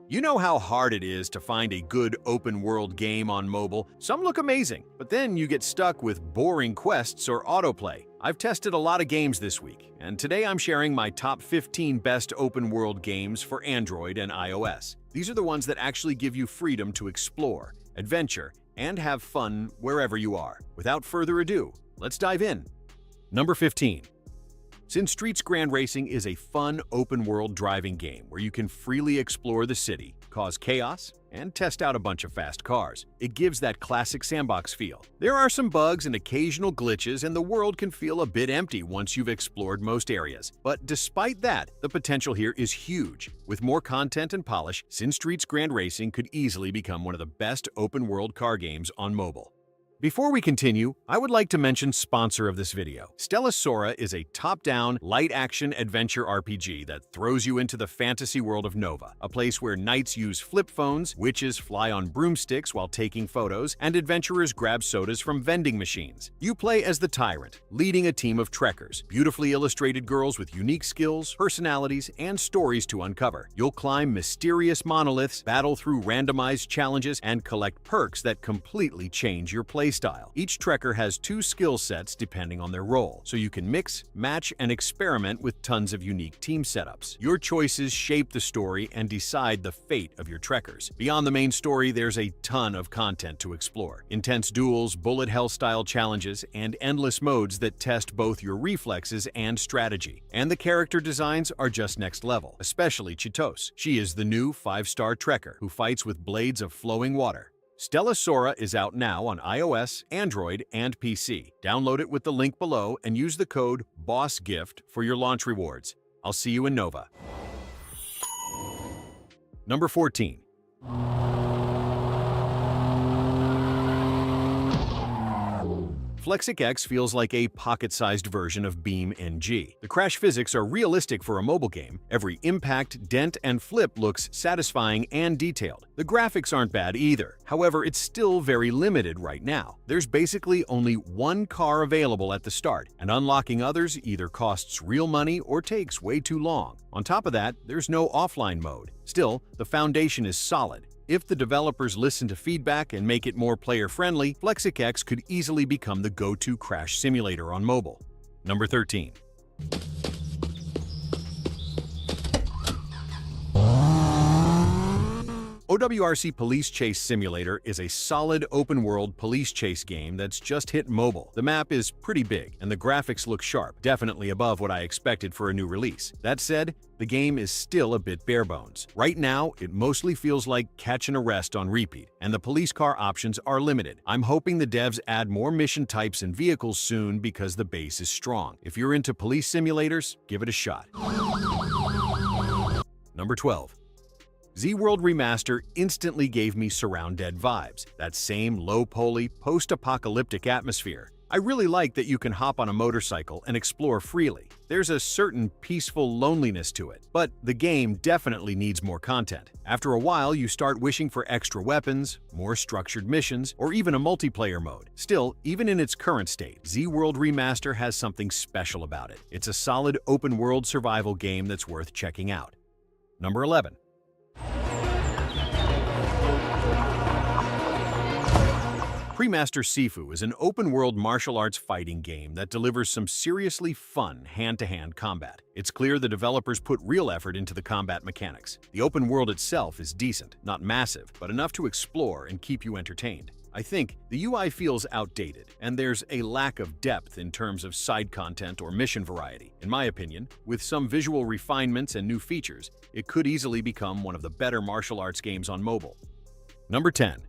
You know how hard it is to find a good open-world game on mobile? Some look amazing, but then you get stuck with boring quests or autoplay. I've tested a lot of games this week, and today I'm sharing my top 15 best open-world games for Android and iOS. These are the ones that actually give you freedom to explore, adventure, and have fun wherever you are. Without further ado, let's dive in. Number 15. Sin Streets Grand Racing is a fun open-world driving game where you can freely explore the city, cause chaos, and test out a bunch of fast cars. It gives that classic sandbox feel. There are some bugs and occasional glitches, and the world can feel a bit empty once you've explored most areas. But despite that, the potential here is huge. With more content and polish, Sin Streets Grand Racing could easily become one of the best open-world car games on mobile. Before we continue, I would like to mention sponsor of this video. Stella Sora is a top-down, light-action adventure RPG that throws you into the fantasy world of Nova, a place where knights use flip phones, witches fly on broomsticks while taking photos, and adventurers grab sodas from vending machines. You play as the Tyrant, leading a team of trekkers, beautifully illustrated girls with unique skills, personalities, and stories to uncover. You'll climb mysterious monoliths, battle through randomized challenges, and collect perks that completely change your playstyle. Each trekker has two skill sets depending on their role, so you can mix, match, and experiment with tons of unique team setups. Your choices shape the story and decide the fate of your trekkers. Beyond the main story, there's a ton of content to explore. Intense duels, bullet hell-style challenges, and endless modes that test both your reflexes and strategy. And the character designs are just next level, especially Chitos. She is the new 5-star trekker who fights with blades of flowing water. Stella Sora is out now on iOS, Android, and PC. Download it with the link below and use the code BOSSGIFT for your launch rewards. I'll see you in Nova. Number 14. FlexicX feels like a pocket-sized version of Beam NG. The crash physics are realistic for a mobile game. Every impact, dent, and flip looks satisfying and detailed. The graphics aren't bad either. However, it's still very limited right now. There's basically only one car available at the start, and unlocking others either costs real money or takes way too long. On top of that, there's no offline mode. Still, the foundation is solid. If the developers listen to feedback and make it more player-friendly, FlexicX could easily become the go-to crash simulator on mobile. Number 13. OWRC Police Chase Simulator is a solid open-world police chase game that's just hit mobile. The map is pretty big, and the graphics look sharp, definitely above what I expected for a new release. That said, the game is still a bit bare-bones. Right now, it mostly feels like catch and arrest on repeat, and the police car options are limited. I'm hoping the devs add more mission types and vehicles soon because the base is strong. If you're into police simulators, give it a shot. Number 12. Z-World Remaster instantly gave me Surround Dead vibes, that same low-poly, post-apocalyptic atmosphere. I really like that you can hop on a motorcycle and explore freely. There's a certain peaceful loneliness to it, but the game definitely needs more content. After a while, you start wishing for extra weapons, more structured missions, or even a multiplayer mode. Still, even in its current state, Z-World Remaster has something special about it. It's a solid open-world survival game that's worth checking out. Number 11. Remaster Sifu is an open-world martial arts fighting game that delivers some seriously fun hand-to-hand combat. It's clear the developers put real effort into the combat mechanics. The open world itself is decent, not massive, but enough to explore and keep you entertained. I think the UI feels outdated, and there's a lack of depth in terms of side content or mission variety. In my opinion, with some visual refinements and new features, it could easily become one of the better martial arts games on mobile. Number 10.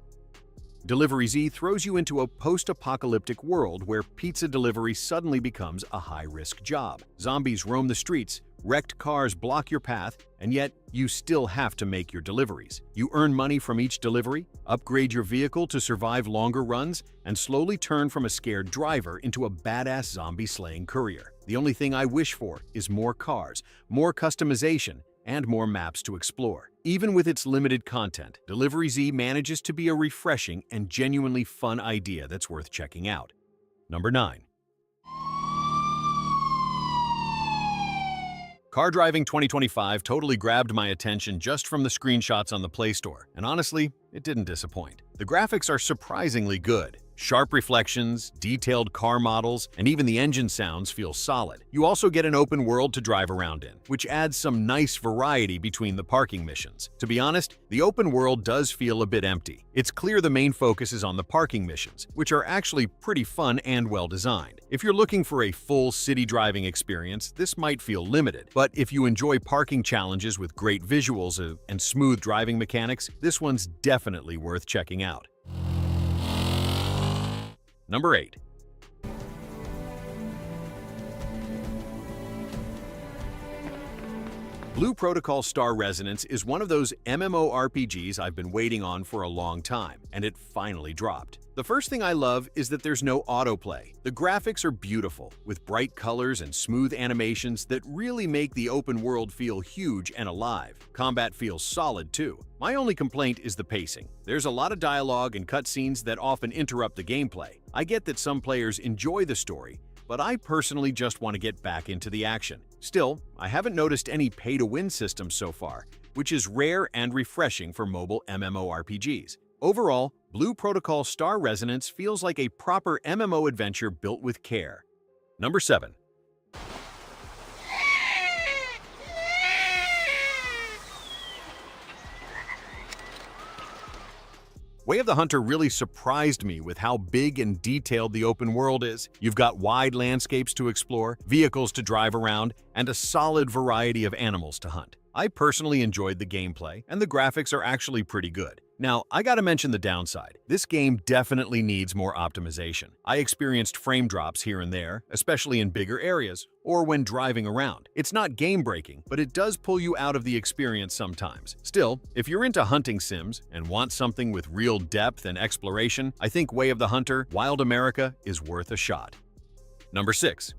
DeliveryZ throws you into a post-apocalyptic world where pizza delivery suddenly becomes a high-risk job. Zombies roam the streets, wrecked cars block your path, and yet you still have to make your deliveries. You earn money from each delivery, upgrade your vehicle to survive longer runs, and slowly turn from a scared driver into a badass zombie-slaying courier. The only thing I wish for is more cars, more customization, and more maps to explore. Even with its limited content, DeliveryZ manages to be a refreshing and genuinely fun idea that's worth checking out. Number 9. Car Driving 2025 totally grabbed my attention just from the screenshots on the Play Store, and honestly, it didn't disappoint. The graphics are surprisingly good. Sharp reflections, detailed car models, and even the engine sounds feel solid. You also get an open world to drive around in, which adds some nice variety between the parking missions. To be honest, the open world does feel a bit empty. It's clear the main focus is on the parking missions, which are actually pretty fun and well designed. If you're looking for a full city driving experience, this might feel limited, but if you enjoy parking challenges with great visuals and smooth driving mechanics, this one's definitely worth checking out. Number 8. Blue Protocol Star Resonance is one of those MMORPGs I've been waiting on for a long time, and it finally dropped. The first thing I love is that there's no autoplay. The graphics are beautiful, with bright colors and smooth animations that really make the open world feel huge and alive. Combat feels solid too. My only complaint is the pacing. There's a lot of dialogue and cutscenes that often interrupt the gameplay. I get that some players enjoy the story, but I personally just want to get back into the action. Still, I haven't noticed any pay-to-win systems so far, which is rare and refreshing for mobile MMORPGs. Overall, Blue Protocol Star Resonance feels like a proper MMO adventure built with care. Number 7. Way of the Hunter really surprised me with how big and detailed the open world is. You've got wide landscapes to explore, vehicles to drive around, and a solid variety of animals to hunt. I personally enjoyed the gameplay, and the graphics are actually pretty good. Now, I gotta mention the downside. This game definitely needs more optimization. I experienced frame drops here and there, especially in bigger areas, or when driving around. It's not game-breaking, but it does pull you out of the experience sometimes. Still, if you're into hunting sims and want something with real depth and exploration, I think Way of the Hunter: Wild America is worth a shot. Number 6.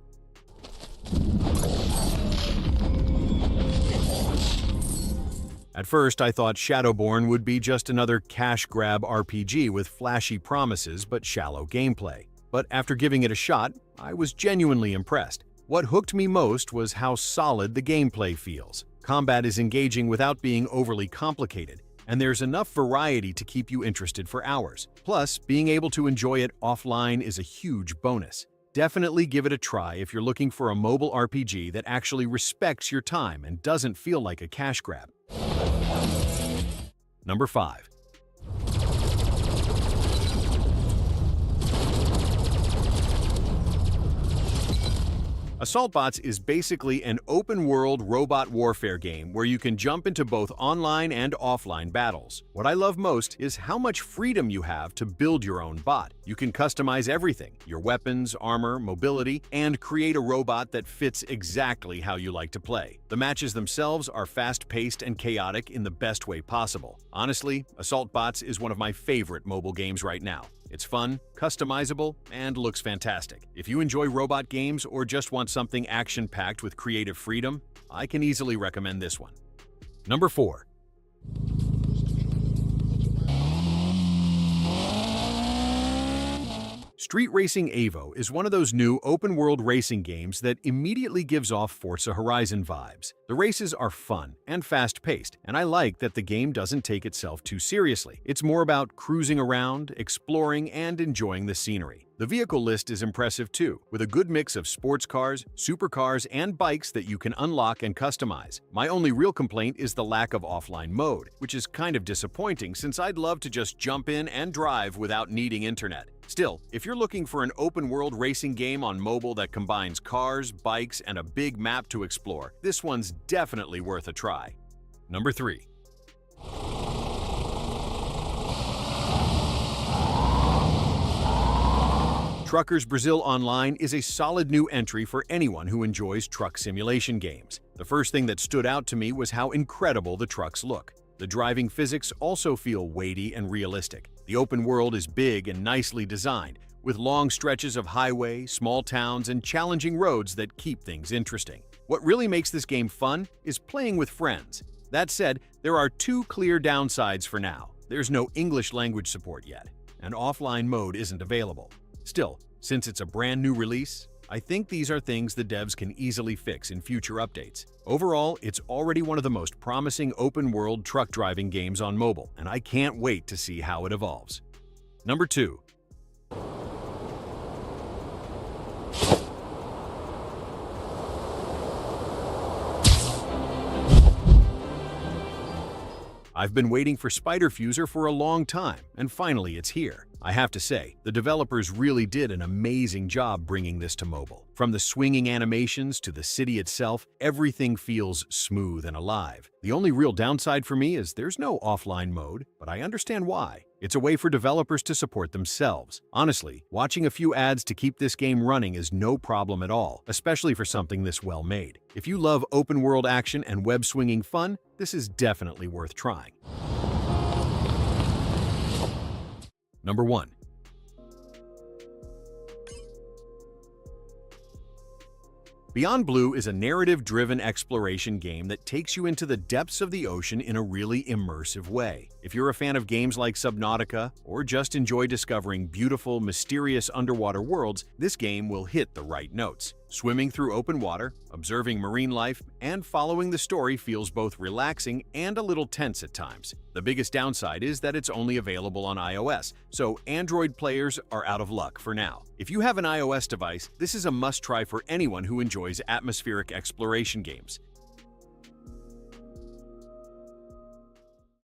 At first, I thought Shadowborn would be just another cash-grab RPG with flashy promises but shallow gameplay. But after giving it a shot, I was genuinely impressed. What hooked me most was how solid the gameplay feels. Combat is engaging without being overly complicated, and there's enough variety to keep you interested for hours. Plus, being able to enjoy it offline is a huge bonus. Definitely give it a try if you're looking for a mobile RPG that actually respects your time and doesn't feel like a cash grab. Number 5. Assaultbots is basically an open-world robot warfare game where you can jump into both online and offline battles. What I love most is how much freedom you have to build your own bot. You can customize everything: your weapons, armor, mobility, and create a robot that fits exactly how you like to play. The matches themselves are fast-paced and chaotic in the best way possible. Honestly, Assaultbots is one of my favorite mobile games right now. It's fun, customizable, and looks fantastic. If you enjoy robot games or just want something action-packed with creative freedom, I can easily recommend this one. Number 4. Street Racing Evo is one of those new open-world racing games that immediately gives off Forza Horizon vibes. The races are fun and fast-paced, and I like that the game doesn't take itself too seriously. It's more about cruising around, exploring, and enjoying the scenery. The vehicle list is impressive too, with a good mix of sports cars, supercars, and bikes that you can unlock and customize. My only real complaint is the lack of offline mode, which is kind of disappointing since I'd love to just jump in and drive without needing internet. Still, if you're looking for an open-world racing game on mobile that combines cars, bikes, and a big map to explore, this one's definitely worth a try. Number 3. Truckers Brasil Online is a solid new entry for anyone who enjoys truck simulation games. The first thing that stood out to me was how incredible the trucks look. The driving physics also feel weighty and realistic. The open world is big and nicely designed, with long stretches of highway, small towns, and challenging roads that keep things interesting. What really makes this game fun is playing with friends. That said, there are 2 clear downsides for now. There's no English language support yet, and offline mode isn't available. Still, since it's a brand new release, I think these are things the devs can easily fix in future updates. Overall, it's already one of the most promising open-world truck driving games on mobile, and I can't wait to see how it evolves. Number 2. I've been waiting for Spider Fuser for a long time, and finally it's here. I have to say, the developers really did an amazing job bringing this to mobile. From the swinging animations to the city itself, everything feels smooth and alive. The only real downside for me is there's no offline mode, but I understand why. It's a way for developers to support themselves. Honestly, watching a few ads to keep this game running is no problem at all, especially for something this well made. If you love open-world action and web-swinging fun, this is definitely worth trying. Number 1. Beyond Blue is a narrative-driven exploration game that takes you into the depths of the ocean in a really immersive way. If you're a fan of games like Subnautica, or just enjoy discovering beautiful, mysterious underwater worlds, this game will hit the right notes. Swimming through open water, observing marine life, and following the story feels both relaxing and a little tense at times. The biggest downside is that it's only available on iOS, so Android players are out of luck for now. If you have an iOS device, this is a must-try for anyone who enjoys atmospheric exploration games.